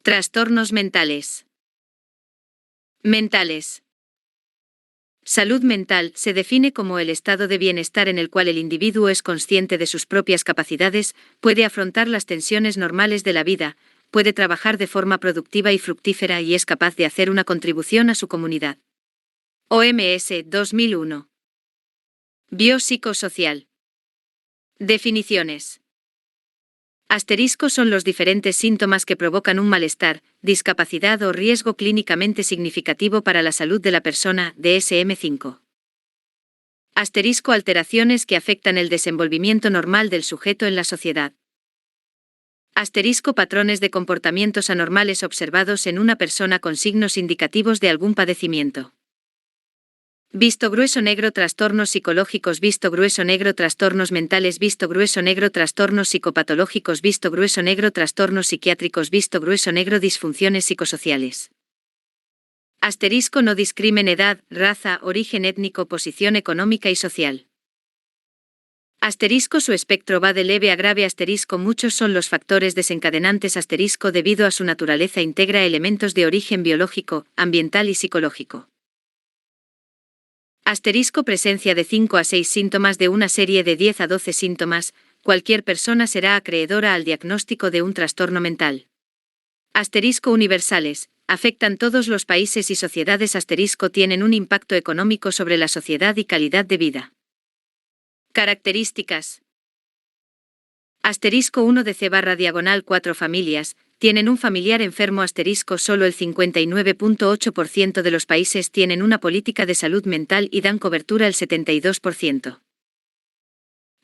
Trastornos mentales. Mentales. Salud mental se define como el estado de bienestar en el cual el individuo es consciente de sus propias capacidades, puede afrontar las tensiones normales de la vida, puede trabajar de forma productiva y fructífera y es capaz de hacer una contribución a su comunidad. OMS 2001. Biopsicosocial. Definiciones. Asterisco son los diferentes síntomas que provocan un malestar, discapacidad o riesgo clínicamente significativo para la salud de la persona, DSM-5. Asterisco alteraciones que afectan el desenvolvimiento normal del sujeto en la sociedad. Asterisco patrones de comportamientos anormales observados en una persona con signos indicativos de algún padecimiento. Visto grueso negro trastornos psicológicos, visto grueso negro trastornos mentales, visto grueso negro trastornos psicopatológicos, visto grueso negro trastornos psiquiátricos, visto grueso negro disfunciones psicosociales. Asterisco no discrimen edad, raza, origen étnico, posición económica y social. Asterisco su espectro va de leve a grave. Asterisco muchos son los factores desencadenantes. Asterisco debido a su naturaleza integra elementos de origen biológico, ambiental y psicológico. Asterisco presencia de 5 a 6 síntomas de una serie de 10 a 12 síntomas, cualquier persona será acreedora al diagnóstico de un trastorno mental. Asterisco universales, afectan todos los países y sociedades. Asterisco tienen un impacto económico sobre la sociedad y calidad de vida. Características. Asterisco 1 de C/4 familias, tienen un familiar enfermo. Asterisco solo el 59.8% de los países tienen una política de salud mental y dan cobertura el 72%.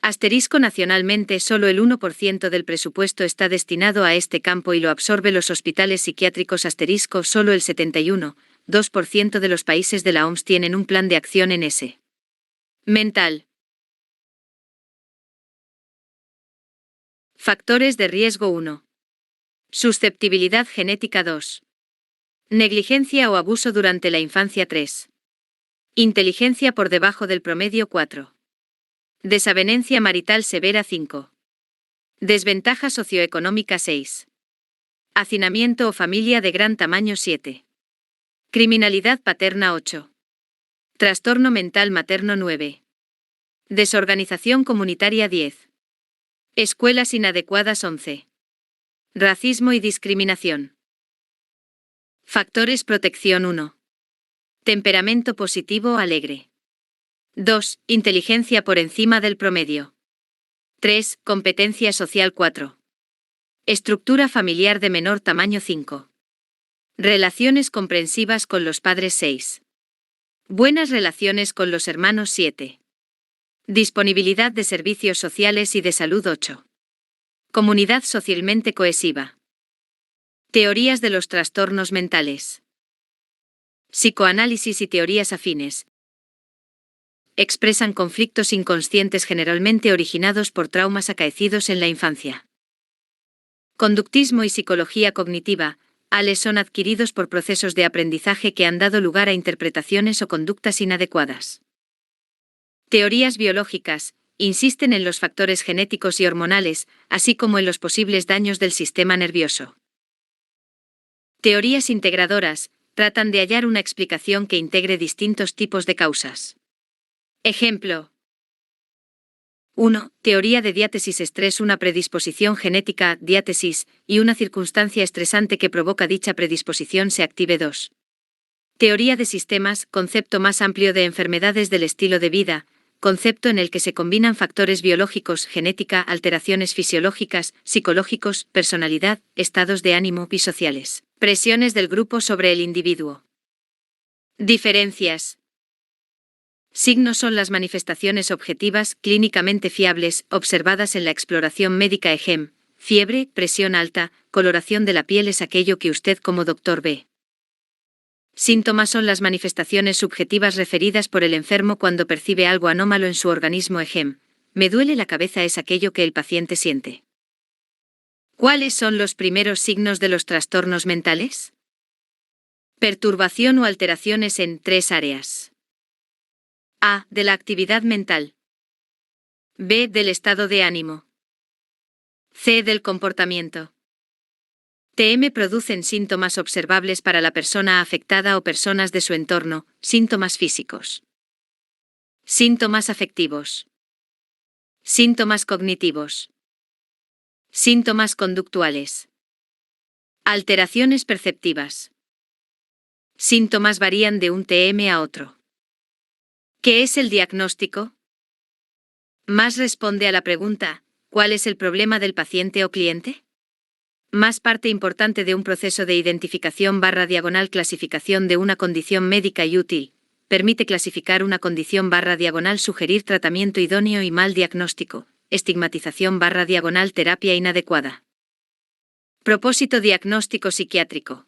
Asterisco nacionalmente solo el 1% del presupuesto está destinado a este campo y lo absorbe los hospitales psiquiátricos. Asterisco solo el 71,2% de los países de la OMS tienen un plan de acción en ese mental. Factores de riesgo 1. Susceptibilidad genética 2. Negligencia o abuso durante la infancia 3. Inteligencia por debajo del promedio 4. Desavenencia marital severa 5. Desventaja socioeconómica 6. Hacinamiento o familia de gran tamaño 7. Criminalidad paterna 8. Trastorno mental materno 9. Desorganización comunitaria 10. Escuelas inadecuadas 11. Racismo y discriminación. Factores protección 1. Temperamento positivo alegre. 2. Inteligencia por encima del promedio. 3. Competencia social 4. Estructura familiar de menor tamaño 5. Relaciones comprensivas con los padres 6. Buenas relaciones con los hermanos 7. Disponibilidad de servicios sociales y de salud 8. Comunidad socialmente cohesiva. Teorías de los trastornos mentales. Psicoanálisis y teorías afines. Expresan conflictos inconscientes generalmente originados por traumas acaecidos en la infancia. Conductismo y psicología cognitiva, ALES son adquiridos por procesos de aprendizaje que han dado lugar a interpretaciones o conductas inadecuadas. Teorías biológicas, insisten en los factores genéticos y hormonales, así como en los posibles daños del sistema nervioso. Teorías integradoras, tratan de hallar una explicación que integre distintos tipos de causas. Ejemplo. 1. Teoría de diátesis estrés, una predisposición genética, diátesis, y una circunstancia estresante que provoca dicha predisposición se active. 2. Teoría de sistemas, concepto más amplio de enfermedades del estilo de vida, concepto en el que se combinan factores biológicos, genética, alteraciones fisiológicas, psicológicos, personalidad, estados de ánimo y sociales. Presiones del grupo sobre el individuo. Diferencias. Signos son las manifestaciones objetivas, clínicamente fiables, observadas en la exploración médica. Ejem, fiebre, presión alta, coloración de la piel es aquello que usted como doctor ve. Síntomas son las manifestaciones subjetivas referidas por el enfermo cuando percibe algo anómalo en su organismo. Ejem, me duele la cabeza es aquello que el paciente siente. ¿Cuáles son los primeros signos de los trastornos mentales? Perturbación o alteraciones en 3 áreas. A. De la actividad mental. B. Del estado de ánimo. C. Del comportamiento. TM producen síntomas observables para la persona afectada o personas de su entorno, síntomas físicos. Síntomas afectivos. Síntomas cognitivos. Síntomas conductuales. Alteraciones perceptivas. Síntomas varían de un TM a otro. ¿Qué es el diagnóstico? Más responde a la pregunta, ¿cuál es el problema del paciente o cliente? Más parte importante de un proceso de identificación/clasificación de una condición médica y útil. Permite clasificar una condición/, sugerir tratamiento idóneo y mal diagnóstico, estigmatización/, terapia inadecuada. Propósito diagnóstico psiquiátrico.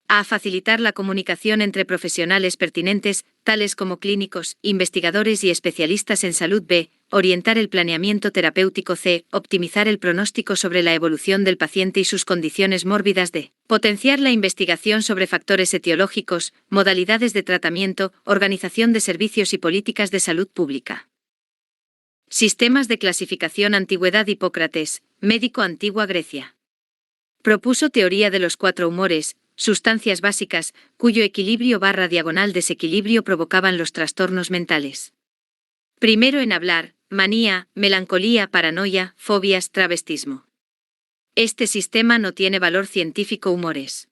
A. Facilitar la comunicación entre profesionales pertinentes, tales como clínicos, investigadores y especialistas en salud. B. Orientar el planeamiento terapéutico. C. Optimizar el pronóstico sobre la evolución del paciente y sus condiciones mórbidas. D. Potenciar la investigación sobre factores etiológicos, modalidades de tratamiento, organización de servicios y políticas de salud pública. Sistemas de clasificación. Antigüedad. Hipócrates, médico. Antigua Grecia. Propuso teoría de los 4 humores, sustancias básicas, cuyo equilibrio/desequilibrio provocaban los trastornos mentales. Primero en hablar, manía, melancolía, paranoia, fobias, travestismo. Este sistema no tiene valor científico. Humores.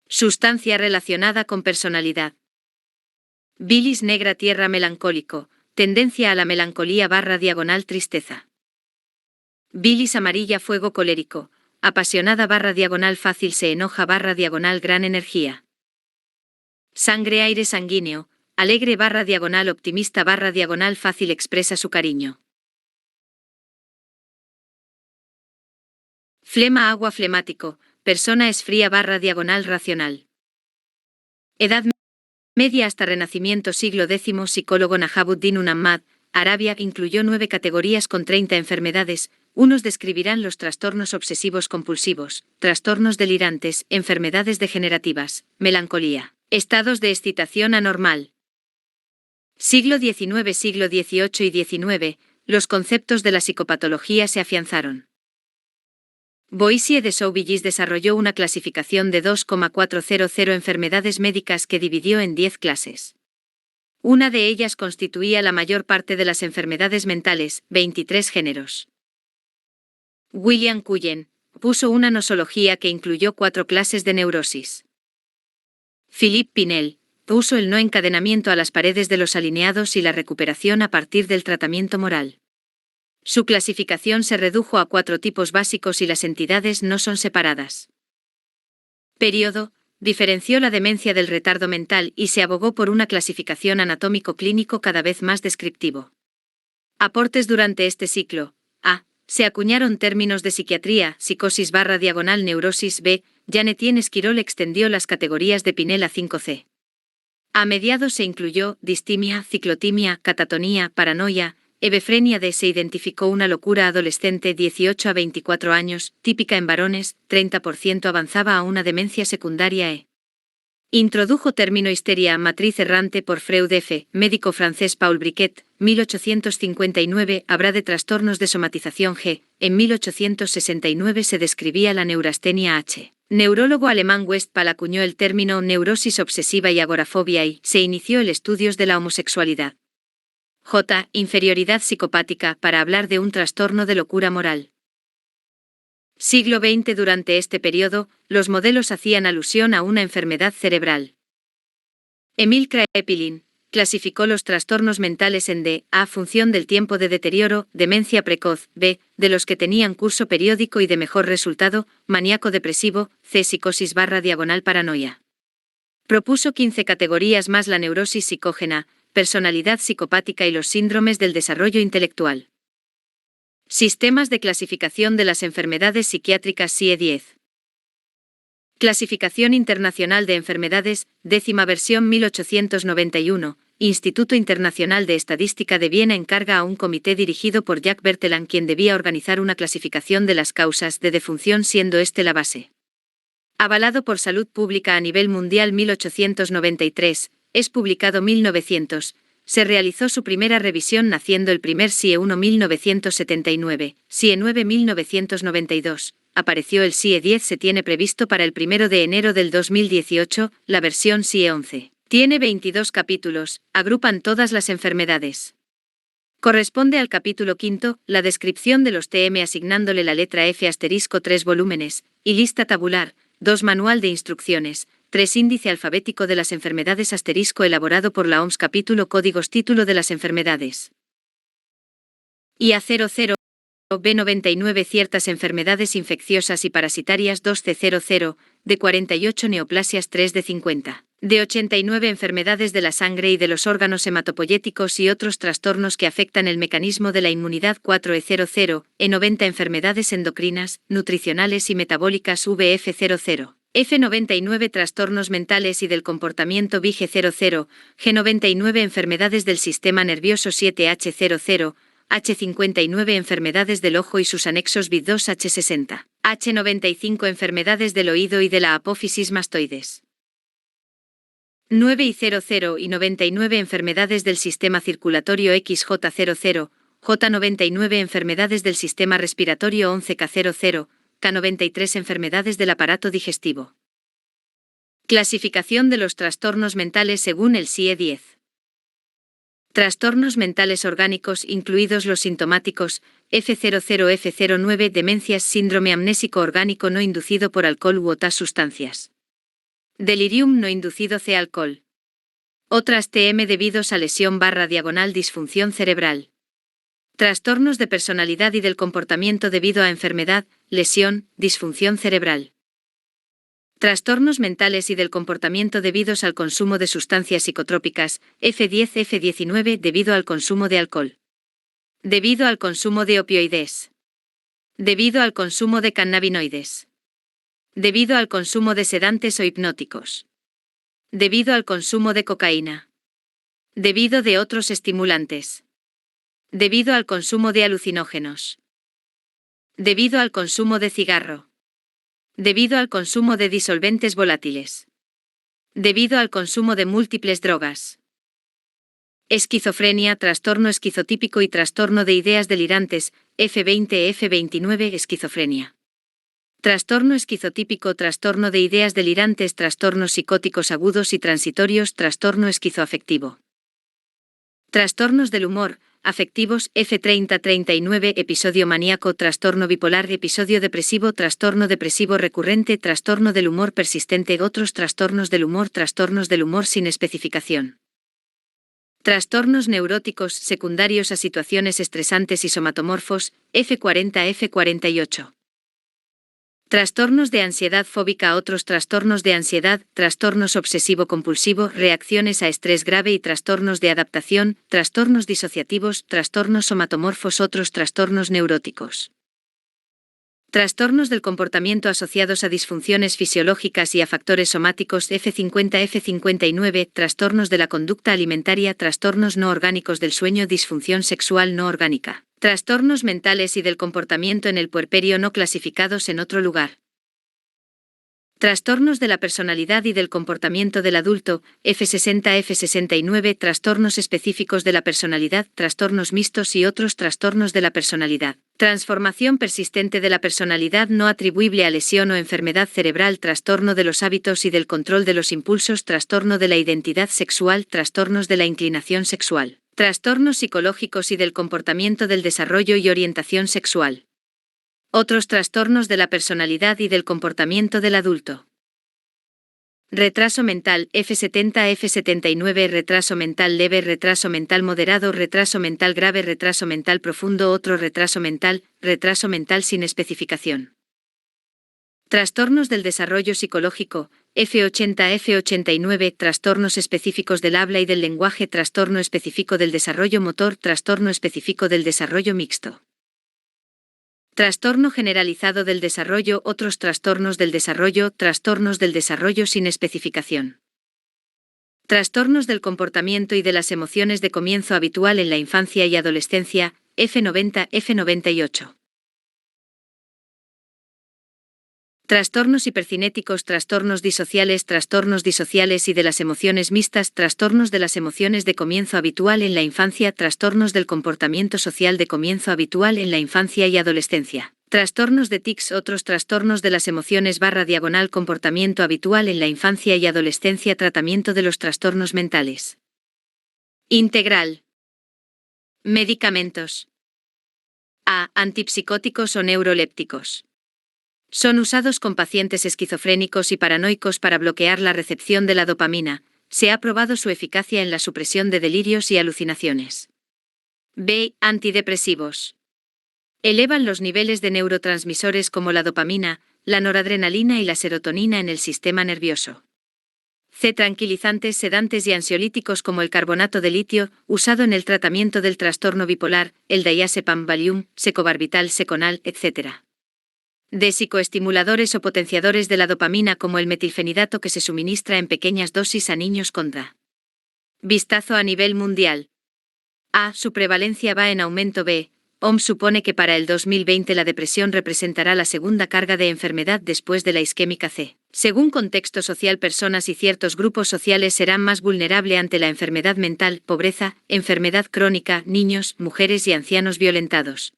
Sustancia relacionada con personalidad. Bilis negra. Tierra. Melancólico, tendencia a la melancolía/tristeza. Bilis amarilla. Fuego. Colérico, apasionada/, fácil. Se enoja/, gran energía. Sangre. Aire sanguíneo, alegre/, optimista/, fácil. Expresa su cariño. Flema. Agua. Flemático, persona. Es fría/, racional. Edad Media hasta Renacimiento. Siglo X. Psicólogo Najabuddin Muhammad, Arabia. Incluyó 9 categorías con 30 enfermedades. Unos describirán los trastornos obsesivos compulsivos, trastornos delirantes, enfermedades degenerativas, melancolía, estados de excitación anormal. Siglo XIX. Siglo XVIII y XIX, los conceptos de la psicopatología se afianzaron. Boissier de Sauvillis desarrolló una clasificación de 2,400 enfermedades médicas que dividió en 10 clases. Una de ellas constituía la mayor parte de las enfermedades mentales, 23 géneros. William Cullen puso una nosología que incluyó 4 clases de neurosis. Philippe Pinel puso el no encadenamiento a las paredes de los alineados y la recuperación a partir del tratamiento moral. Su clasificación se redujo a 4 tipos básicos y las entidades no son separadas. Periodo. Diferenció la demencia del retardo mental y se abogó por una clasificación anatómico-clínico cada vez más descriptivo. Aportes durante este ciclo. A. Se acuñaron términos de psiquiatría, psicosis/neurosis. B. Jean-Étienne Esquirol extendió las categorías de Pinel a 5C. A mediados se incluyó distimia, ciclotimia, catatonía, paranoia, hebefrenia. D. Se identificó una locura adolescente 18 a 24 años, típica en varones, 30% avanzaba a una demencia secundaria. E. Introdujo término histeria matriz errante por Freud. F. Médico francés Paul Briquet, 1859, habrá de trastornos de somatización. G. En 1869 se describía la neurastenia. H. Neurólogo alemán Westphal acuñó el término neurosis obsesiva y agorafobia y se inició el estudio de la homosexualidad. J. Inferioridad psicopática para hablar de un trastorno de locura moral. Siglo XX. Durante este periodo, los modelos hacían alusión a una enfermedad cerebral. Emil Kraepelin clasificó los trastornos mentales en D. A. Función del tiempo de deterioro, demencia precoz. B. De los que tenían curso periódico y de mejor resultado, maníaco depresivo. C. Psicosis/paranoia. Propuso 15 categorías más: la neurosis psicógena, personalidad psicopática y los síndromes del desarrollo intelectual. Sistemas de clasificación de las enfermedades psiquiátricas. CIE-10. Clasificación Internacional de Enfermedades, 10ª versión 1891, Instituto Internacional de Estadística de Viena encarga a un comité dirigido por Jacques Berthelin quien debía organizar una clasificación de las causas de defunción siendo este la base. Avalado por Salud Pública a nivel mundial 1893, es publicado 1900, se realizó su primera revisión naciendo el primer CIE 1 1979, CIE 9 1992, apareció el CIE 10. Se tiene previsto para el 1 de enero del 2018, la versión CIE 11. Tiene 22 capítulos, agrupan todas las enfermedades. Corresponde al capítulo 5, la descripción de los TM asignándole la letra F *, 3 volúmenes, y lista tabular, 2 manual de instrucciones, 3 índice alfabético de las enfermedades * elaborado por la OMS capítulo códigos título de las enfermedades. IA00, B99 ciertas enfermedades infecciosas y parasitarias 2C00, de 48 neoplasias 3 de 50. De 89 enfermedades de la sangre y de los órganos hematopoyéticos y otros trastornos que afectan el mecanismo de la inmunidad 4E00, E90 enfermedades endocrinas, nutricionales y metabólicas VF00. F99 trastornos mentales y del comportamiento VG00, G99 enfermedades del sistema nervioso 7H00, H59 enfermedades del ojo y sus anexos BID2 H60, H95 enfermedades del oído y de la apófisis mastoides. 9 y 00 y 99 enfermedades del sistema circulatorio XJ00, J99 enfermedades del sistema respiratorio 11K00, K93 enfermedades del aparato digestivo. Clasificación de los trastornos mentales según el CIE 10. Trastornos mentales orgánicos incluidos los sintomáticos, F00, F09 demencias síndrome amnésico orgánico no inducido por alcohol u otras sustancias. Delirium no inducido C-alcohol. Otras TM debidos a lesión / disfunción cerebral. Trastornos de personalidad y del comportamiento debido a enfermedad, lesión, disfunción cerebral. Trastornos mentales y del comportamiento debidos al consumo de sustancias psicotrópicas, F10, F19 debido al consumo de alcohol. Debido al consumo de opioides. Debido al consumo de cannabinoides. Debido al consumo de sedantes o hipnóticos. Debido al consumo de cocaína. Debido de otros estimulantes. Debido al consumo de alucinógenos. Debido al consumo de cigarro. Debido al consumo de disolventes volátiles. Debido al consumo de múltiples drogas. Esquizofrenia, trastorno esquizotípico y trastorno de ideas delirantes, F20, F29, esquizofrenia. Trastorno esquizotípico, trastorno de ideas delirantes, trastornos psicóticos agudos y transitorios, trastorno esquizoafectivo. Trastornos del humor, afectivos, F30-39, episodio maníaco, trastorno bipolar, episodio depresivo, trastorno depresivo recurrente, trastorno del humor persistente, otros trastornos del humor sin especificación. Trastornos neuróticos secundarios a situaciones estresantes y somatomorfos, F40-F48. Trastornos de ansiedad fóbica, otros trastornos de ansiedad, trastornos obsesivo-compulsivo, reacciones a estrés grave y trastornos de adaptación, trastornos disociativos, trastornos somatomorfos, otros trastornos neuróticos. Trastornos del comportamiento asociados a disfunciones fisiológicas y a factores somáticos F50-F59, trastornos de la conducta alimentaria, trastornos no orgánicos del sueño, disfunción sexual no orgánica, trastornos mentales y del comportamiento en el puerperio no clasificados en otro lugar. Trastornos de la personalidad y del comportamiento del adulto, F60-F69, trastornos específicos de la personalidad, trastornos mixtos y otros trastornos de la personalidad. Transformación persistente de la personalidad no atribuible a lesión o enfermedad cerebral, trastorno de los hábitos y del control de los impulsos, trastorno de la identidad sexual, trastornos de la inclinación sexual, trastornos psicológicos y del comportamiento del desarrollo y orientación sexual. Otros trastornos de la personalidad y del comportamiento del adulto. Retraso mental, F70-F79, retraso mental leve, retraso mental moderado, retraso mental grave, retraso mental profundo, otro retraso mental sin especificación. Trastornos del desarrollo psicológico, F80-F89, trastornos específicos del habla y del lenguaje, trastorno específico del desarrollo motor, trastorno específico del desarrollo mixto. Trastorno generalizado del desarrollo, otros trastornos del desarrollo sin especificación. Trastornos del comportamiento y de las emociones de comienzo habitual en la infancia y adolescencia, F90, F98. Trastornos hipercinéticos, trastornos disociales y de las emociones mixtas, trastornos de las emociones de comienzo habitual en la infancia, trastornos del comportamiento social de comienzo habitual en la infancia y adolescencia, Trastornos de tics. Otros trastornos de las emociones / comportamiento habitual en la infancia y adolescencia. Tratamiento de los trastornos mentales. Integral. Medicamentos. A. Antipsicóticos o neurolépticos. Son usados con pacientes esquizofrénicos y paranoicos para bloquear la recepción de la dopamina. Se ha probado su eficacia en la supresión de delirios y alucinaciones. B. Antidepresivos. Elevan los niveles de neurotransmisores como la dopamina, la noradrenalina y la serotonina en el sistema nervioso. C. Tranquilizantes, sedantes y ansiolíticos como el carbonato de litio, usado en el tratamiento del trastorno bipolar, el diazepam, Valium, secobarbital, Seconal, etc. D. Psicoestimuladores o potenciadores de la dopamina como el metilfenidato que se suministra en pequeñas dosis a niños con DA. Vistazo a nivel mundial. A. Su prevalencia va en aumento. B. OMS supone que para el 2020 la depresión representará la segunda carga de enfermedad después de la isquémica. C. Según contexto social, personas y ciertos grupos sociales serán más vulnerables ante la enfermedad mental, pobreza, enfermedad crónica, niños, mujeres y ancianos violentados.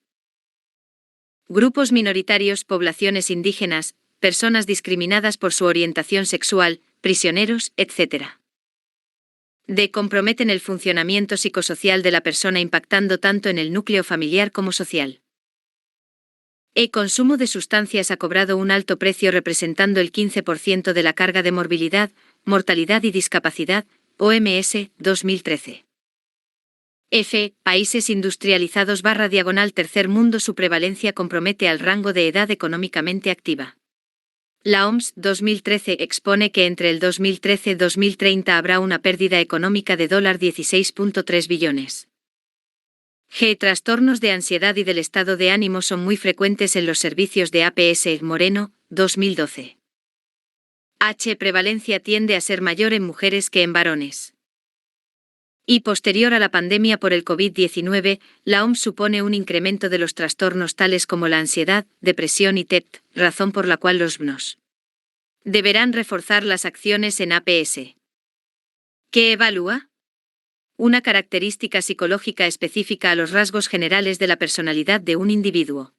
Grupos minoritarios, poblaciones indígenas, personas discriminadas por su orientación sexual, prisioneros, etc. D. Comprometen el funcionamiento psicosocial de la persona impactando tanto en el núcleo familiar como social. E. Consumo de sustancias ha cobrado un alto precio representando el 15% de la carga de morbilidad, mortalidad y discapacidad, OMS, 2013. F. Países industrializados / tercer mundo. Su prevalencia compromete al rango de edad económicamente activa. La OMS 2013 expone que entre el 2013 y 2030 habrá una pérdida económica de $16.3 billones. G. Trastornos de ansiedad y del estado de ánimo son muy frecuentes en los servicios de APS. Moreno, 2012. H. Prevalencia tiende a ser mayor en mujeres que en varones. Y posterior a la pandemia por el COVID-19, la OMS supone un incremento de los trastornos tales como la ansiedad, depresión y TEPT, razón por la cual los BNOS deberán reforzar las acciones en APS. ¿Qué evalúa? Una característica psicológica específica a los rasgos generales de la personalidad de un individuo.